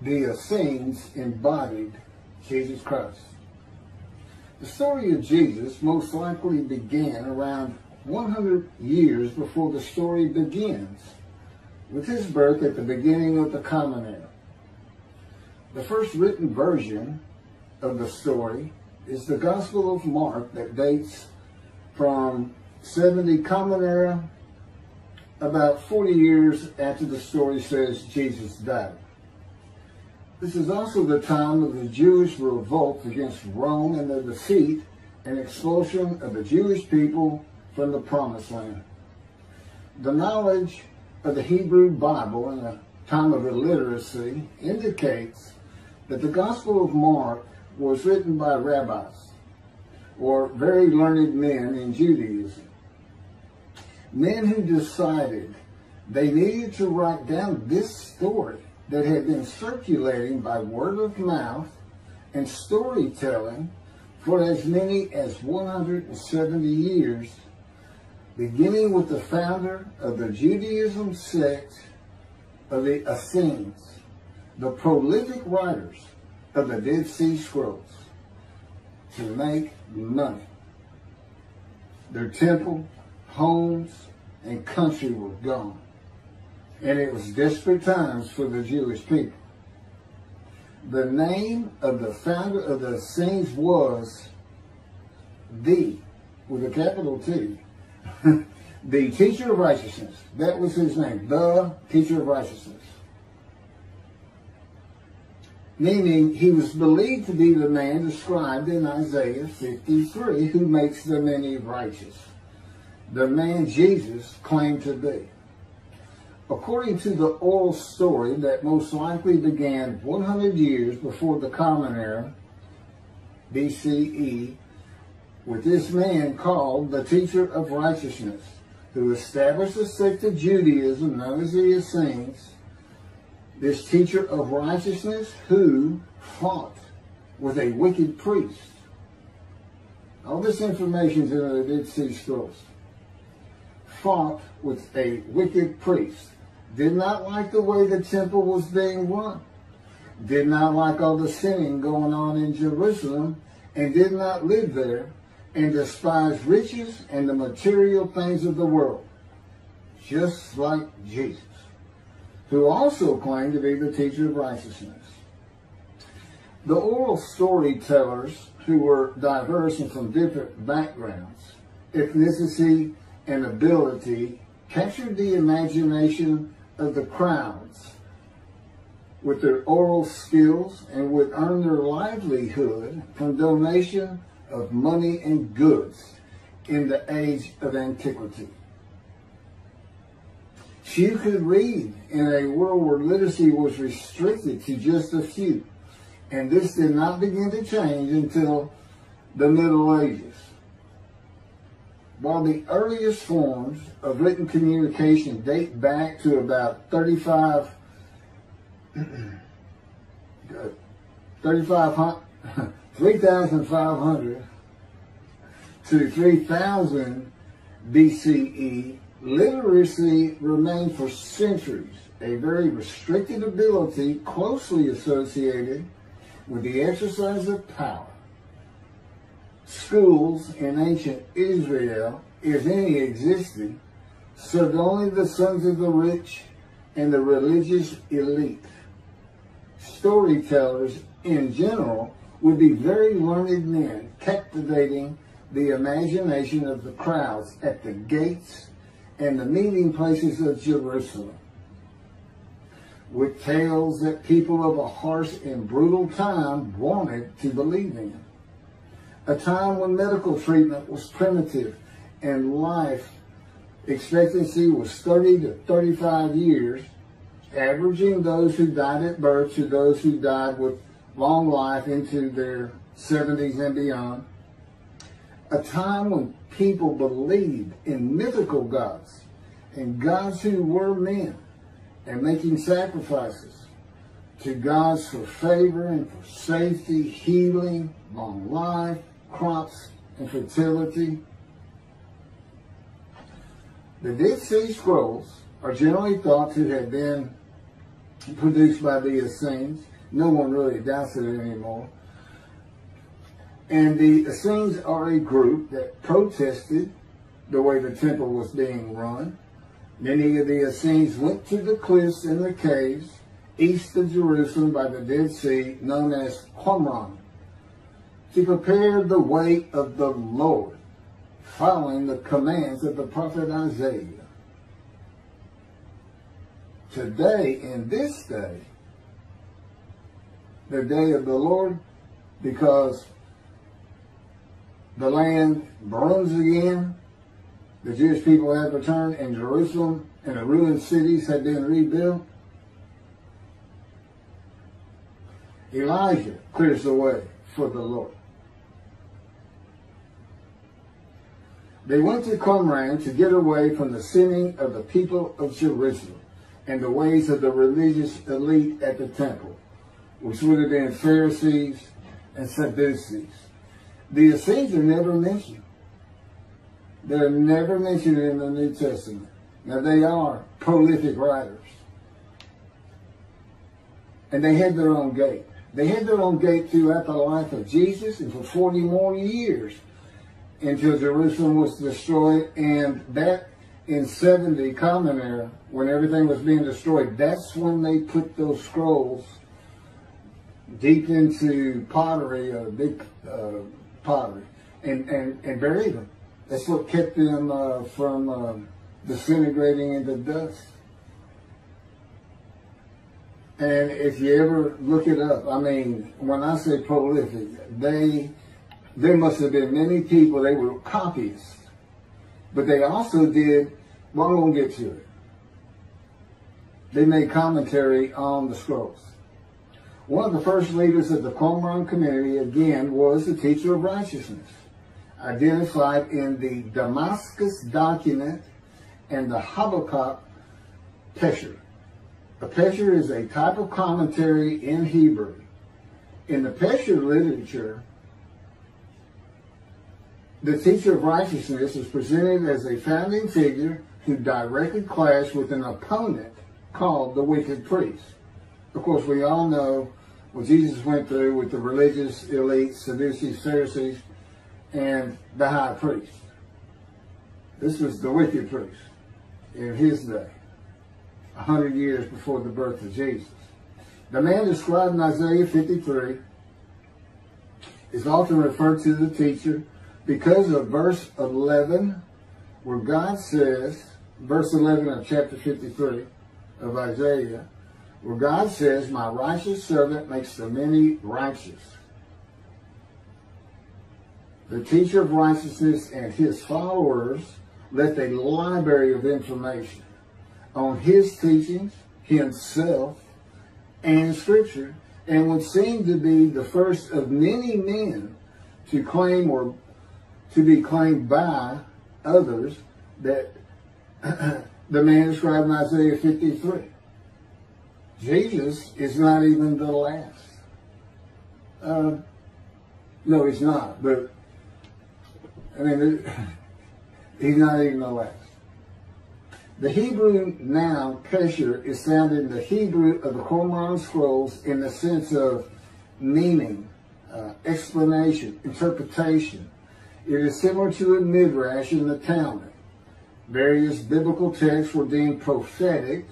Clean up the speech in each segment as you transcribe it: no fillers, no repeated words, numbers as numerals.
the Essenes embodied Jesus Christ. The story of Jesus most likely began around 100 years before the story begins, with his birth at the beginning of the Common Era. The first written version of the story is the Gospel of Mark that dates from 70 Common Era, about 40 years after the story says Jesus died. This is also the time of the Jewish revolt against Rome and the defeat and expulsion of the Jewish people from the Promised Land. The knowledge of the Hebrew Bible in a time of illiteracy indicates that the Gospel of Mark was written by rabbis, or very learned men in Judaism. Men who decided they needed to write down this story that had been circulating by word of mouth and storytelling for as many as 170 years, beginning with the founder of the Judaism sect of the Essenes, the prolific writers of the Dead Sea Scrolls, to make money. Their temple, homes, and country were gone, and it was desperate times for the Jewish people. The name of the founder of the Essenes was with a capital T, the teacher of righteousness. That was his name, the teacher of righteousness. Meaning he was believed to be the man described in Isaiah 53 who makes the many righteous. The man Jesus claimed to be. According to the oral story that most likely began 100 years before the Common Era, BCE, with this man called the teacher of righteousness, who established a sect of Judaism known as the Essenes. This teacher of righteousness who fought with a wicked priest. All this information is in the Dead Sea Scrolls. Fought with a wicked priest. Did not like the way the temple was being run. Did not like all the sinning going on in Jerusalem, and did not live there, and despised riches and the material things of the world, just like Jesus, who also claimed to be the teacher of righteousness. The oral storytellers, who were diverse and from different backgrounds, ethnicity, and ability, captured the imagination of the crowds with their oral skills and would earn their livelihood from donation of money and goods in the age of antiquity. Few could read in a world where literacy was restricted to just a few, and this did not begin to change until the Middle Ages. While the earliest forms of written communication date back to about 3,500 to 3000 BCE, literacy remained for centuries a very restricted ability closely associated with the exercise of power. Schools in ancient Israel, if any existed, served only the sons of the rich and the religious elite. Storytellers in general would be very learned men, captivating the imagination of the crowds at the gates and the meeting places of Jerusalem, with tales that people of a harsh and brutal time wanted to believe in. A time when medical treatment was primitive and life expectancy was 30 to 35 years, averaging those who died at birth to those who died with long life into their 70s and beyond. A time when people believed in mythical gods and gods who were men, and making sacrifices to gods for favor and for safety, healing, long life, crops, and fertility. The Dead Sea Scrolls are generally thought to have been produced by the Essenes. No one really doubts it anymore. And the Essenes are a group that protested the way the temple was being run. Many of the Essenes went to the cliffs and the caves east of Jerusalem by the Dead Sea, known as Qumran, to prepare the way of the Lord, following the commands of the prophet Isaiah. Today, in this day, the day of the Lord, because the land burns again, the Jewish people have returned, and Jerusalem and the ruined cities have been rebuilt, Elijah clears the way for the Lord. They went to Qumran to get away from the sinning of the people of Jerusalem and the ways of the religious elite at the temple, which would have been Pharisees and Sadducees. The Essenes are never mentioned. They're never mentioned in the New Testament. Now, they are prolific writers. And they had their own gate. They had their own gate throughout the life of Jesus and for 40 more years until Jerusalem was destroyed. And that in 70 Common Era, when everything was being destroyed, that's when they put those scrolls deep into pottery, big pottery, and buried them. That's what kept them from disintegrating into dust. And if you ever look it up, I mean, when I say prolific, there must have been many people, they were copyists. But they also did, well, I'm going to get to it. They made commentary on the scrolls. One of the first leaders of the Qumran community, again, was the teacher of righteousness, identified in the Damascus document and the Habakkuk Pesher. A Pesher is a type of commentary in Hebrew. In the Pesher literature, the teacher of righteousness is presented as a founding figure who directly clashed with an opponent called the wicked priest. Of course, we all know what Jesus went through with the religious elite, Sadducees, Pharisees, and the high priest. This was the wicked priest in his day, 100 years before the birth of Jesus. The man described in Isaiah 53 is often referred to the teacher because of verse 11, where God says, verse 11 of chapter 53 of Isaiah, where God says, "My righteous servant makes the many righteous." The teacher of righteousness and his followers left a library of information on his teachings, himself, and Scripture, and would seem to be the first of many men to claim or to be claimed by others that the man described in Isaiah 53. Jesus is not even the last. No, he's not, but I mean, he's not even the last. The Hebrew noun pesher is found in the Hebrew of the Qumran scrolls in the sense of meaning, explanation, interpretation. It is similar to a midrash in the Talmud. Various biblical texts were deemed prophetic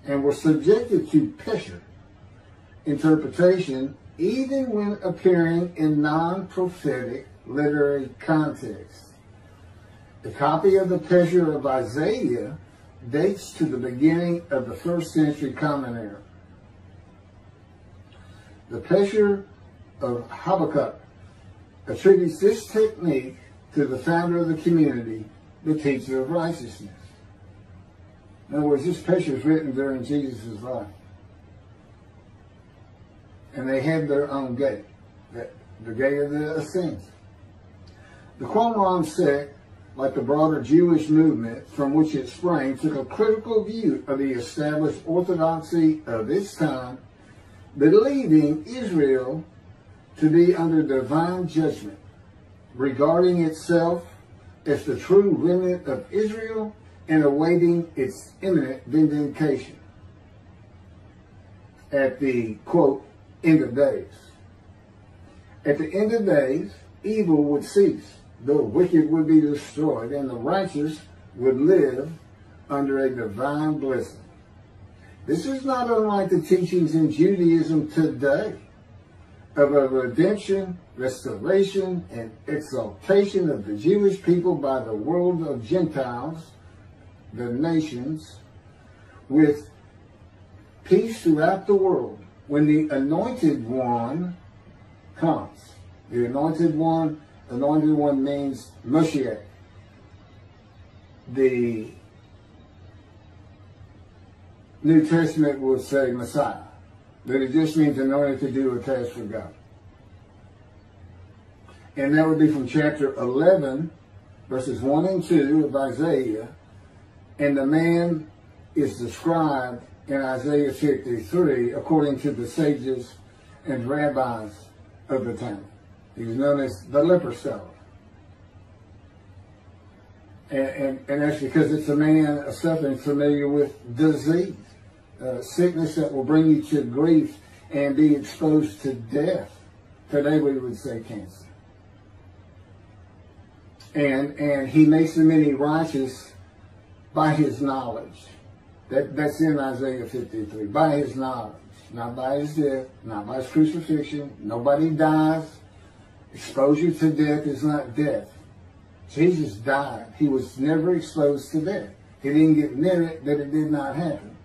and were subjected to pesher interpretation, even when appearing in non-prophetic literary context. The copy of the pesher of Isaiah dates to the beginning of the 1st century Common Era. The pesher of Habakkuk attributes this technique to the founder of the community, the teacher of righteousness. In other words, this pesher is written during Jesus' life. And they had their own gate, the gate of the Essenes. The Qumran sect, like the broader Jewish movement from which it sprang, took a critical view of the established orthodoxy of its time, believing Israel to be under divine judgment, regarding itself as the true remnant of Israel and awaiting its imminent vindication. at the, quote, end of days. At the end of days, evil would cease, the wicked would be destroyed, and the righteous would live under a divine blessing. This is not unlike the teachings in Judaism today of a redemption, restoration, and exaltation of the Jewish people by the world of Gentiles, the nations, with peace throughout the world. When the anointed one comes, the anointed one means Moshiach. The New Testament will say Messiah, but it just means anointed to do a task for God. And that would be from chapter 11, verses 1 and 2 of Isaiah. And the man is described in Isaiah 53 according to the sages and rabbis of the time. He was known as the leper scholar. And that's because it's a man suffering familiar with disease, sickness that will bring you to grief and be exposed to death. Today we would say cancer. And he makes the many righteous by his knowledge. That's in Isaiah 53. By his knowledge. Not by his death. Not by his crucifixion. Nobody dies. Exposure to death is not death. Jesus died. He was never exposed to death. He didn't get near it, that it did not happen.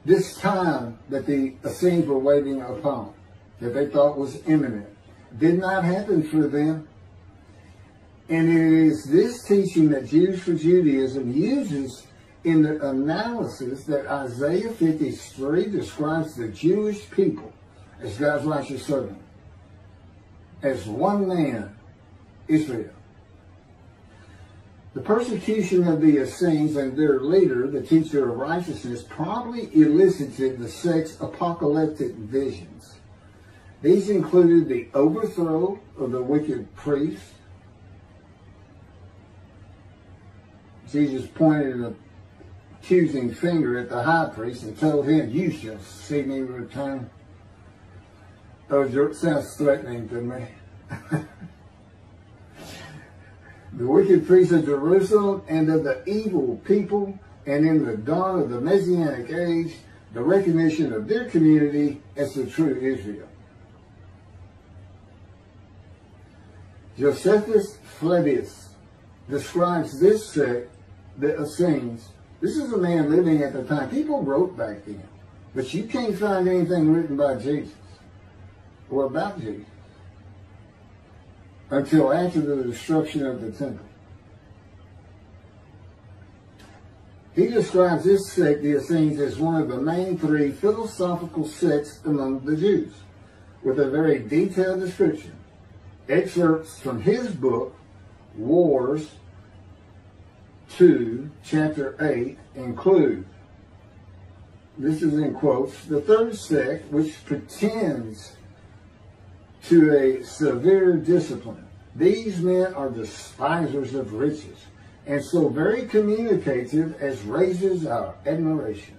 This time that the Essenes were waiting upon, that they thought was imminent, did not happen for them. And it is this teaching that Jews for Judaism uses in the analysis that Isaiah 53 describes the Jewish people as God's righteous servant, as one man, Israel. The persecution of the Essenes and their leader, the teacher of righteousness, probably elicited the sect's apocalyptic visions. These included the overthrow of the wicked priests. Jesus pointed an accusing finger at the high priest and told him, "You shall see me return." Oh, it sounds threatening to me. The wicked priests of Jerusalem and of the evil people, and in the dawn of the Messianic age, the recognition of their community as the true Israel. Josephus Flavius describes this sect, the Essenes. This is a man living at the time. People wrote back then, but you can't find anything written by Jesus or about Jesus until after the destruction of the temple. He describes this sect, the Essenes, as one of the main three philosophical sects among the Jews, with a very detailed description. Excerpts from his book, Wars 2, chapter 8, include, this is in quotes, the third sect, which pretends to a severe discipline. These men are despisers of riches, and so very communicative as raises our admiration.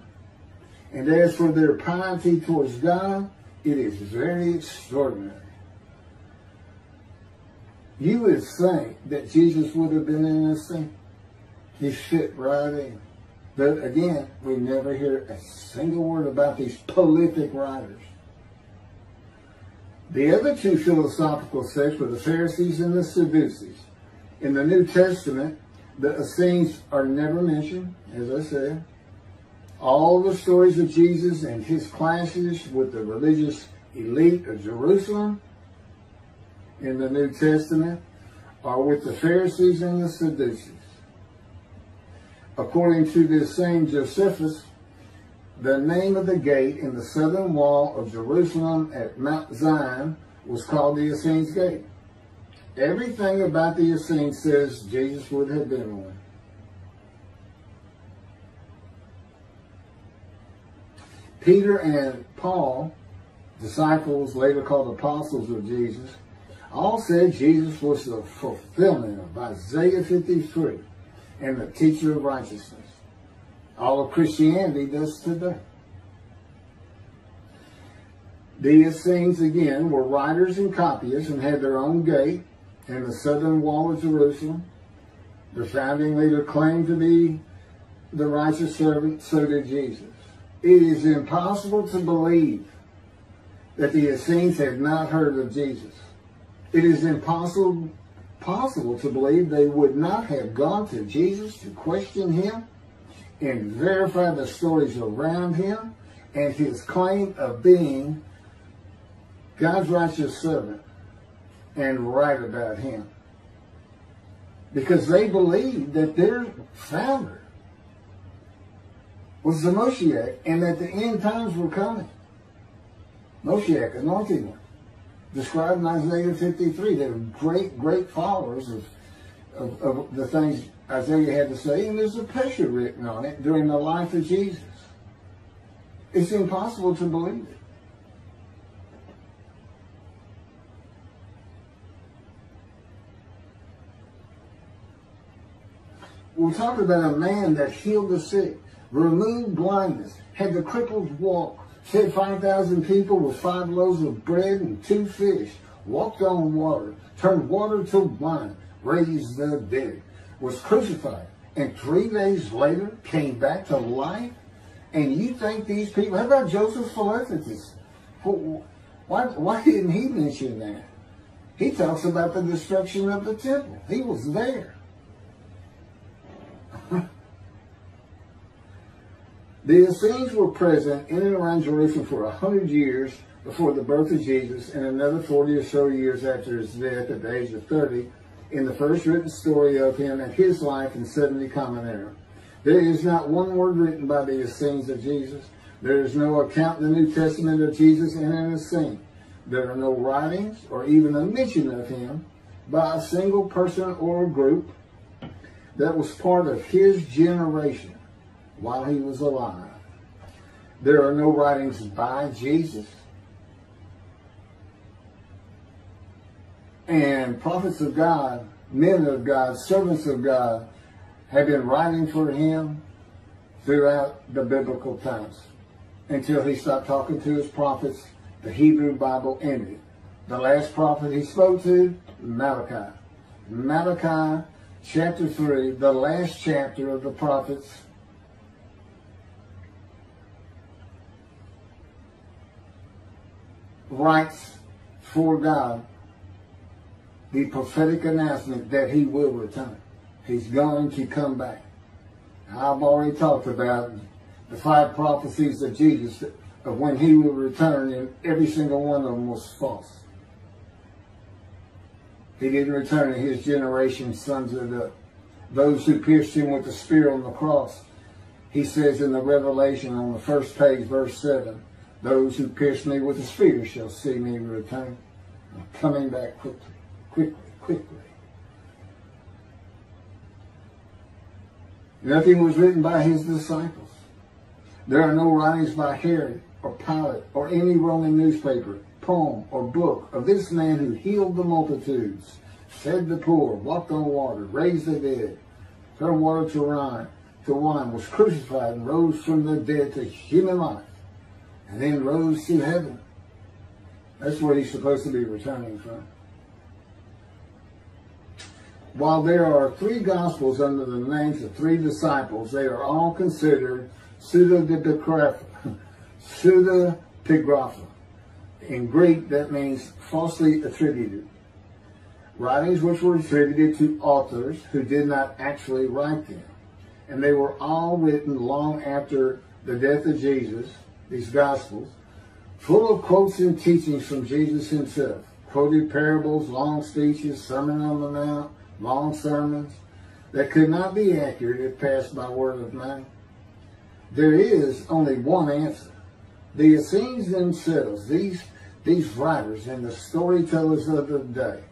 And as for their piety towards God, it is very extraordinary. You would think that Jesus would have been in this thing. He fit right in. But again, we never hear a single word about these prolific writers. The other two philosophical sects were the Pharisees and the Sadducees. In the New Testament, the Essenes are never mentioned, as I said. All the stories of Jesus and his clashes with the religious elite of Jerusalem in the New Testament are with the Pharisees and the Sadducees. According to this same Josephus, the name of the gate in the southern wall of Jerusalem at Mount Zion was called the Essenes Gate. Everything about the Essenes says Jesus would have been one. Peter and Paul, disciples later called apostles of Jesus, all said Jesus was the fulfillment of Isaiah 53 and the teacher of righteousness. All of Christianity does today. The Essenes, again, were writers and copyists and had their own gate in the southern wall of Jerusalem. The founding leader claimed to be the righteous servant, so did Jesus. It is impossible to believe that the Essenes had not heard of Jesus. It is impossible to believe they would not have gone to Jesus to question him and verify the stories around him and his claim of being God's righteous servant and right about him. Because they believed that their founder was the Moshiach and that the end times were coming. Moshiach, anointed one, described in Isaiah 53. They were great followers of the things Isaiah had to say, and there's a picture written on it during the life of Jesus. It's impossible to believe it. We're talking about a man that healed the sick, removed blindness, had the crippled walk, fed 5,000 people with 5 loaves of bread and 2 fish, walked on water, turned water to wine, raised the dead, was crucified, and 3 days later came back to life? And you think these people, how about Joseph Philadelphus? Why didn't he mention that? He talks about the destruction of the temple. He was there. The Essenes were present in and around Jerusalem for 100 years before the birth of Jesus and another 40 or so years after his death at the age of 30 in the first written story of him and his life in 70 Common Era. There is not one word written by the Essenes of Jesus. There is no account in the New Testament of Jesus in an Essene. There are no writings or even a mention of him by a single person or a group that was part of his generation while he was alive. There are no writings by Jesus. And prophets of God, men of God, servants of God have been writing for him throughout the biblical times until he stopped talking to his prophets. The Hebrew Bible ended. The last prophet he spoke to, Malachi. Malachi chapter 3, the last chapter of the prophets, writes for God the prophetic announcement that he will return. He's going to come back. I've already talked about the 5 prophecies of Jesus of when he will return, and every single one of them was false. He didn't return, and his generation sums it up. Those who pierced him with the spear on the cross, he says in the Revelation on the first page, verse 7, those who pierced me with the spear shall see me return. I'm coming back quickly. Nothing was written by his disciples. There are no writings by Herod or Pilate or any Roman newspaper, poem, or book of this man who healed the multitudes, fed the poor, walked on water, raised the dead, turned water to wine, was crucified and rose from the dead to human life, and then rose to heaven. That's where he's supposed to be returning from. While there are 3 Gospels under the names of 3 disciples, they are all considered pseudepigrapha. In Greek, that means falsely attributed. Writings which were attributed to authors who did not actually write them. And they were all written long after the death of Jesus, these Gospels, full of quotes and teachings from Jesus himself. Quoted parables, long speeches, Sermon on the Mount, long sermons that could not be accurate if passed by word of mouth. There is only one answer. The Essenes themselves, these writers and the storytellers of the day,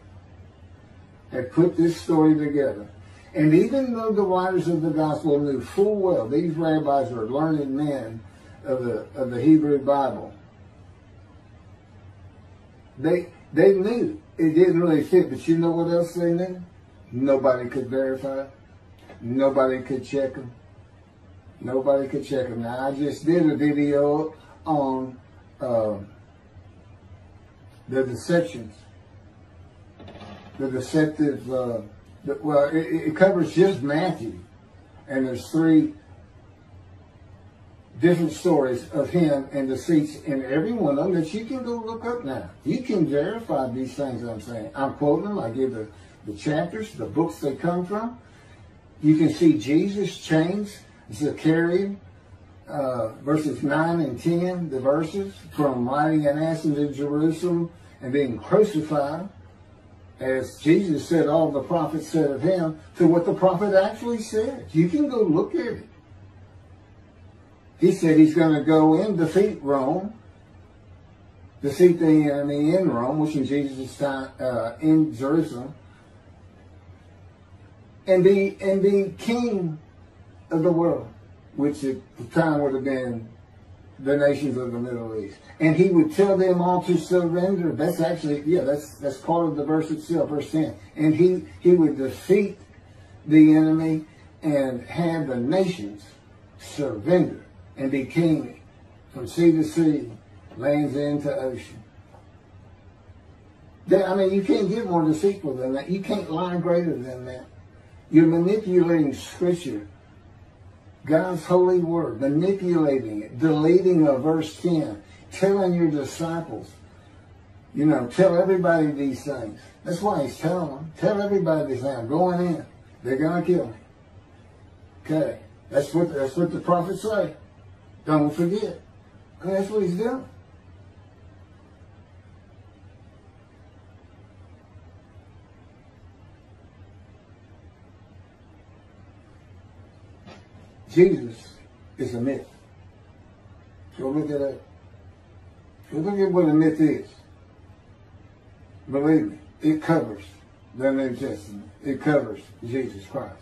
had put this story together. And even though the writers of the gospel knew full well these rabbis were learned men of the Hebrew Bible, they They knew it didn't really fit, but you know what else they knew? Nobody could verify it. Nobody could check them. Nobody could check them. Now, I just did a video on the deceptions. The deceptive, well, it covers just Matthew. And there's 3 different stories of him and deceits in every one of them that you can go look up now. You can verify these things I'm saying. I'm quoting them. I give the chapters, the books they come from. You can see Jesus changed Zechariah, verses 9 and 10, the verses, from riding an ass into Jerusalem and being crucified, as Jesus said all the prophets said of him, to what the prophet actually said. You can go look at it. He said he's going to go and defeat Rome, defeat the enemy in Rome, which in Jesus' time, in Jerusalem, and be king of the world, which at the time would have been the nations of the Middle East. And he would tell them all to surrender. That's actually, yeah, that's part of the verse itself, verse 10. And he would defeat the enemy and have the nations surrender and be king from sea to sea, lands into ocean. I mean, you can't get more deceitful than that. You can't lie greater than that. You're manipulating Scripture, God's holy word, manipulating it, deleting a verse 10, telling your disciples, you know, tell everybody these things. That's why he's telling them. Tell everybody these things. I'm going in. They're going to kill me. Okay. That's what the prophets say. Don't forget. And that's what he's doing. Jesus is a myth. Go look at that. Go look at what a myth is. Believe me, it covers the New Testament. It covers Jesus Christ.